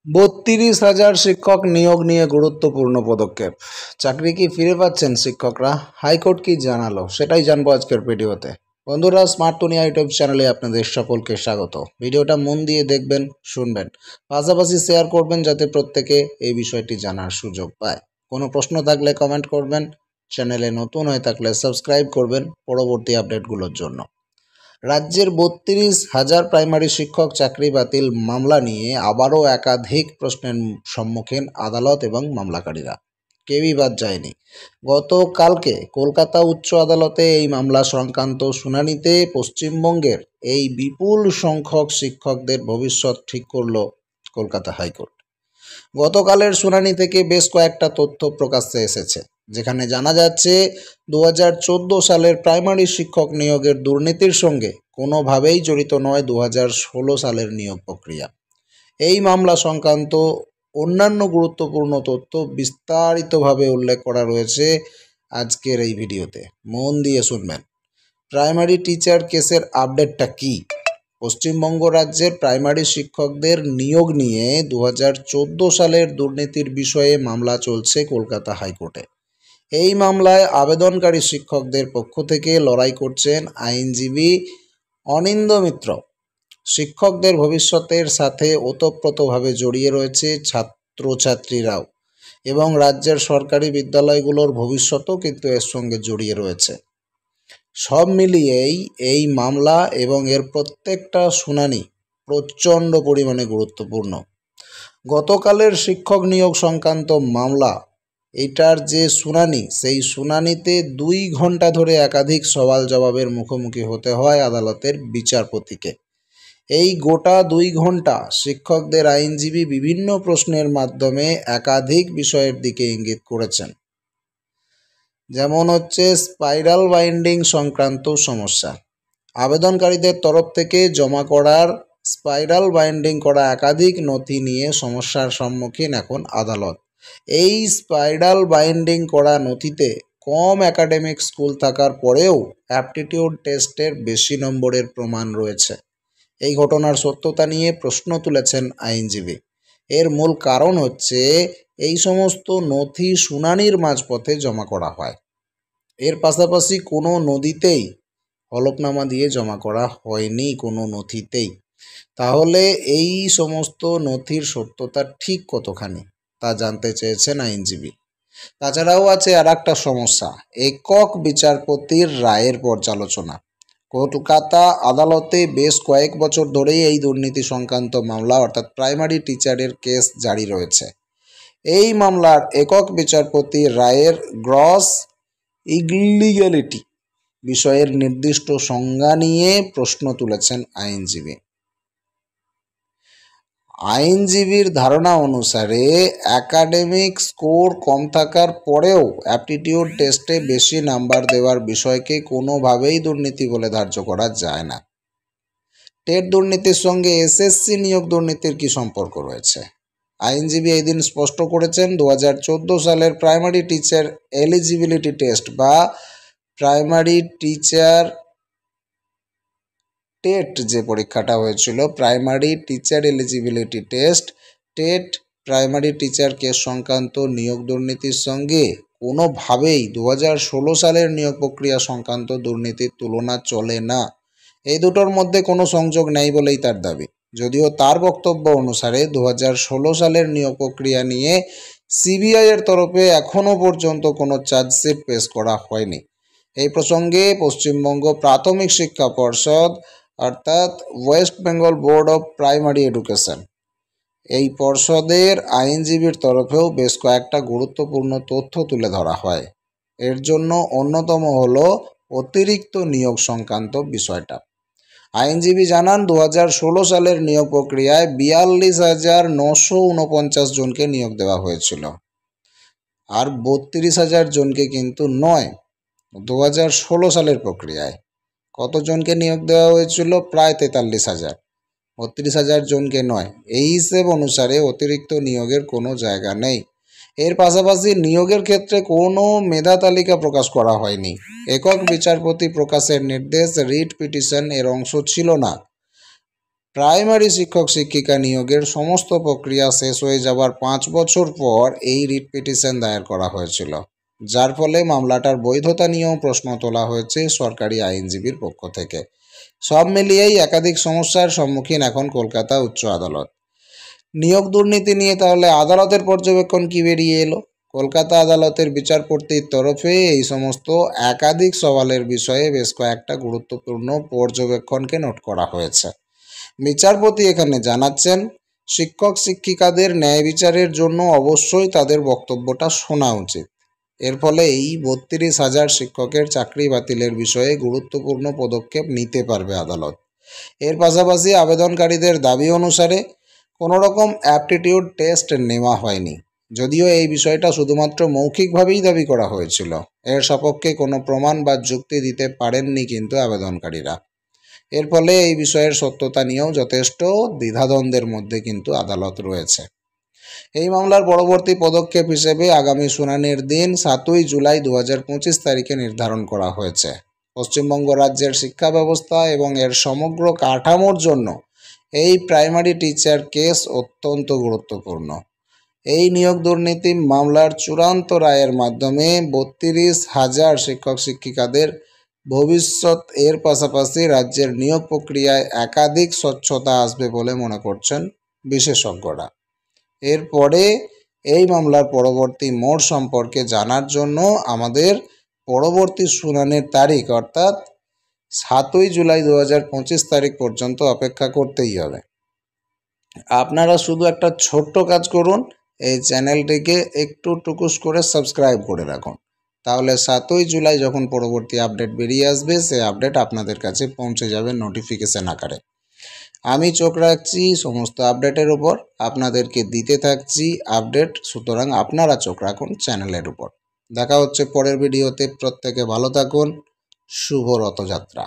৩২,০০০ শিক্ষক নিয়োগ নিয়ে গুরুত্বপূর্ণ পদক্ষেপ। চাকরি কি ফিরে পাচ্ছেন শিক্ষকরা? হাইকোর্ট কি জানালো সেটাই জানবো আজকের ভিডিওতে। বন্ধুরা, স্মার্ট দুনিয়া ইউটিউব চ্যানেলে আপনাদের সকলকে স্বাগত। ভিডিওটা মন দিয়ে দেখবেন, শুনবেন, পাশাপাশি শেয়ার করবেন যাতে প্রত্যেকে এই বিষয়টি জানার সুযোগ পায়। কোনো প্রশ্ন থাকলে কমেন্ট করবেন, চ্যানেলে নতুন হয়ে থাকলে সাবস্ক্রাইব করবেন পরবর্তী আপডেটগুলোর জন্য। রাজ্যের ৩২,০০০ প্রাইমারি শিক্ষক চাকরি বাতিল মামলা নিয়ে আবারও একাধিক প্রশ্নের সম্মুখীন আদালত এবং মামলাকারীরা। কেউই বাদ যায়নি। গতকালকে কলকাতা উচ্চ আদালতে এই মামলা সংক্রান্ত শুনানিতে পশ্চিমবঙ্গের এই বিপুল সংখ্যক শিক্ষকদের ভবিষ্যৎ ঠিক করল কলকাতা হাইকোর্ট। গতকালের শুনানি থেকে বেশ কয়েকটা তথ্য প্রকাশ্যে এসেছে, যেখানে জানা যাচ্ছে 2014 সালের প্রাইমারি শিক্ষক নিয়োগের দুর্নীতির সঙ্গে কোনোভাবেই জড়িত নয় 2016 সালের নিয়োগ প্রক্রিয়া। এই মামলা সংক্রান্ত অন্যান্য গুরুত্বপূর্ণ তথ্য বিস্তারিতভাবে উল্লেখ করা রয়েছে আজকের এই ভিডিওতে। মন দিয়ে শুনবেন। প্রাইমারি টিচার কেসের আপডেটটা কী? পশ্চিমবঙ্গ রাজ্যের প্রাইমারি শিক্ষকদের নিয়োগ নিয়ে 2014 সালের দুর্নীতির বিষয়ে মামলা চলছে কলকাতা হাইকোর্টে। এই মামলায় আবেদনকারী শিক্ষকদের পক্ষ থেকে লড়াই করছেন আইনজীবী অনিন্দ মিত্র। শিক্ষকদের ভবিষ্যতের সাথে ওতপ্রোতভাবে জড়িয়ে রয়েছে ছাত্রছাত্রীরাও, এবং রাজ্যের সরকারি বিদ্যালয়গুলোর ভবিষ্যতও কিন্তু এর সঙ্গে জড়িয়ে রয়েছে। সব মিলিয়েই এই মামলা এবং এর প্রত্যেকটা শুনানি প্রচণ্ড পরিমাণে গুরুত্বপূর্ণ। গতকালের শিক্ষক নিয়োগ সংক্রান্ত মামলা, এটার যে শুনানি, সেই শুনানিতে 2 ঘন্টা ধরে একাধিক সওয়াল জবাবের মুখোমুখি হতে হয় আদালতের বিচারপতিকে। এই গোটা 2 ঘন্টা শিক্ষকদের আইনজীবী বিভিন্ন প্রশ্নের মাধ্যমে একাধিক বিষয়ের দিকে ইঙ্গিত করেছেন। যেমন হচ্ছে স্পাইরাল বাইন্ডিং সংক্রান্ত সমস্যা। আবেদনকারীদের তরফ থেকে জমা করার স্পাইরাল বাইন্ডিং করা একাধিক নথি নিয়ে সমস্যার সম্মুখীন এখন আদালত। এই স্পাইরাল বাইন্ডিং করা নথিতে কম একাডেমিক স্কুল থাকার পরেও অ্যাপটিটিউড টেস্টের বেশি নম্বরের প্রমাণ রয়েছে। এই ঘটনার সত্যতা নিয়ে প্রশ্ন তুলেছেন আইনজীবী। এর মূল কারণ হচ্ছে এই সমস্ত নথি শুনানির মাঝপথে জমা করা হয়। এর পাশাপাশি কোনো নথিতেই হলফনামা দিয়ে জমা করা হয়নি কোনো নথিতেই। তাহলে এই সমস্ত নথির সত্যতা ঠিক কতখানি তা জানতে চেয়েছেন আইনজীবী। তাছাড়াও আছে আর একটা সমস্যা, একক বিচারপতির রায়ের পর্যালোচনা। কলকাতা আদালতে বেশ কয়েক বছর ধরেই এই দুর্নীতি সংক্রান্ত মামলা অর্থাৎ প্রাইমারি টিচারের কেস জারি রয়েছে। এই মামলার একক বিচারপতি রায়ের গ্রস ইলিগ্যালিটি বিষয়ের নির্দিষ্ট সংজ্ঞা নিয়ে প্রশ্ন তুলেছেন আইনজীবী। আইনজীবীর ধারণা অনুসারে একাডেমিক স্কোর কম থাকার পরেও অ্যাপটিটিউড টেস্টে বেশি নাম্বার দেওয়ার বিষয়কে কোনোভাবেই দুর্নীতি বলে ধার্য করা যায় না। টেট দুর্নীতির সঙ্গে এসএসসি নিয়োগ দুর্নীতির কী সম্পর্ক রয়েছে? আইনজীবী এই দিন স্পষ্ট করেছেন, 2014 সালের প্রাইমারি টিচার এলিজিবিলিটি টেস্ট বা প্রাইমারি টিচার টেট যে পরীক্ষাটা হয়েছিল, primary teacher eligibility test TET primary teacher case সংক্রান্ত নিয়োগ দুর্নীতির সঙ্গে কোনোভাবেই 2016 সালের নিয়োগ প্রক্রিয়া সংক্রান্ত দুর্নীতির তুলনা চলে না। এই দুটোর মধ্যে কোনো সংযোগ নেই বলেই তার দাবি। যদিও তার বক্তব্য অনুসারে 2016 সালের নিয়োগ প্রক্রিয়া নিয়ে সিবিআই এর তরফে এখনও পর্যন্ত কোনো চার্জশিট পেশ করা হয়নি। এই প্রসঙ্গে পশ্চিমবঙ্গ প্রাথমিক শিক্ষা পর্ষদ অর্থাৎ West Bengal board of primary education, এই পর্ষদের আইনজীবীর তরফেও বেশ কয়েকটা গুরুত্বপূর্ণ তথ্য তুলে ধরা হয়। এর জন্য অন্যতম হলো অতিরিক্ত নিয়োগ সংক্রান্ত বিষয়টা। আইনজীবী জানান, 2016 সালের নিয়োগ প্রক্রিয়ায় 42,949 জনকে নিয়োগ দেওয়া হয়েছিল, আর 32,000 জনকে কিন্তু নয়। 2016 সালের প্রক্রিয়ায় কতজনকে নিয়োগ দেওয়া হয়েছিল? প্রায় 43,000, 32,000 জনকে নয়। এই হিসেব অনুসারে অতিরিক্ত নিয়োগের কোনো জায়গা নেই। এর পাশাপাশি নিয়োগের ক্ষেত্রে কোনো মেধা তালিকা প্রকাশ করা হয়নি। একক বিচারপতি প্রকাশের নির্দেশ রিট পিটিশন এর অংশ ছিল না। প্রাইমারি শিক্ষক শিক্ষিকা নিয়োগের সমস্ত প্রক্রিয়া শেষ হয়ে যাবার 5 বছর পর এই রিট পিটিশন দায়ের করা হয়েছিল, যার ফলে মামলাটার বৈধতা নিয়েও প্রশ্ন তোলা হয়েছে সরকারি আইনজীবীর পক্ষ থেকে। সব মিলিয়েই একাধিক সমস্যার সম্মুখীন এখন কলকাতা উচ্চ আদালত। নিয়োগ দুর্নীতি নিয়ে তাহলে আদালতের পর্যবেক্ষণ কি বেরিয়ে এলো? কলকাতা আদালতের বিচারপতির তরফে এই সমস্ত একাধিক সওয়ালের বিষয়ে বেশ কয়েকটা গুরুত্বপূর্ণ পর্যবেক্ষণকে নোট করা হয়েছে। বিচারপতি এখানে জানাচ্ছেন, শিক্ষক শিক্ষিকাদের ন্যায় বিচারের জন্য অবশ্যই তাদের বক্তব্যটা শোনা উচিত। এর ফলে এই 32,000 শিক্ষকের চাকরি বাতিলের বিষয়ে গুরুত্বপূর্ণ পদক্ষেপ নিতে পারবে আদালত। এর পাশাপাশি আবেদনকারীদের দাবি অনুসারে কোনো রকম অ্যাপটিটিউড টেস্ট নেওয়া হয়নি, যদিও এই বিষয়টা শুধুমাত্র মৌখিকভাবেই দাবি করা হয়েছিল। এর সপক্ষে কোনো প্রমাণ বা যুক্তি দিতে পারেননি কিন্তু আবেদনকারীরা। এর ফলে এই বিষয়ের সত্যতা নিয়েও যথেষ্ট দ্বিধাদ্বন্দ্বের মধ্যে কিন্তু আদালত রয়েছে। এই মামলার পরবর্তী পদক্ষেপ হিসেবে আগামী শুনানির দিন 7ই জুলাই 2025 তারিখে নির্ধারণ করা হয়েছে। পশ্চিমবঙ্গ রাজ্যের শিক্ষা ব্যবস্থা এবং এর সমগ্র কাঠামোর জন্য এই প্রাইমারি টিচার কেস অত্যন্ত গুরুত্বপূর্ণ। এই নিয়োগ দুর্নীতি মামলার চূড়ান্ত রায়ের মাধ্যমে 32,000 শিক্ষক শিক্ষিকাদের ভবিষ্যৎ এর পাশাপাশি রাজ্যের নিয়োগ প্রক্রিয়ায় একাধিক স্বচ্ছতা আসবে বলে মনে করছেন বিশেষজ্ঞরা। এরপরে এই মামলার পরবর্তী মোড় সম্পর্কে জানার জন্য আমাদের পরবর্তী শুনানির তারিখ অর্থাৎ 7ই জুলাই 2025 তারিখ পর্যন্ত অপেক্ষা করতেই হবে। আপনারা শুধু একটা ছোট্ট কাজ করুন, এই চ্যানেলটিকে একটু টুকুস করে সাবস্ক্রাইব করে রাখুন, তাহলে 7ই জুলাই যখন পরবর্তী আপডেট বেরিয়ে আসবে সেই আপডেট আপনাদের কাছে পৌঁছে যাবে নোটিফিকেশন আকারে। আমি চোখ রাখছি সমস্ত আপডেটের উপর, আপনাদেরকে দিতে থাকছি আপডেট, সুতরাং আপনারা চোখ রাখুন চ্যানেলের উপর। দেখা হচ্ছে পরের ভিডিওতে। প্রত্যেকে ভালো থাকুন। শুভ রথযাত্রা।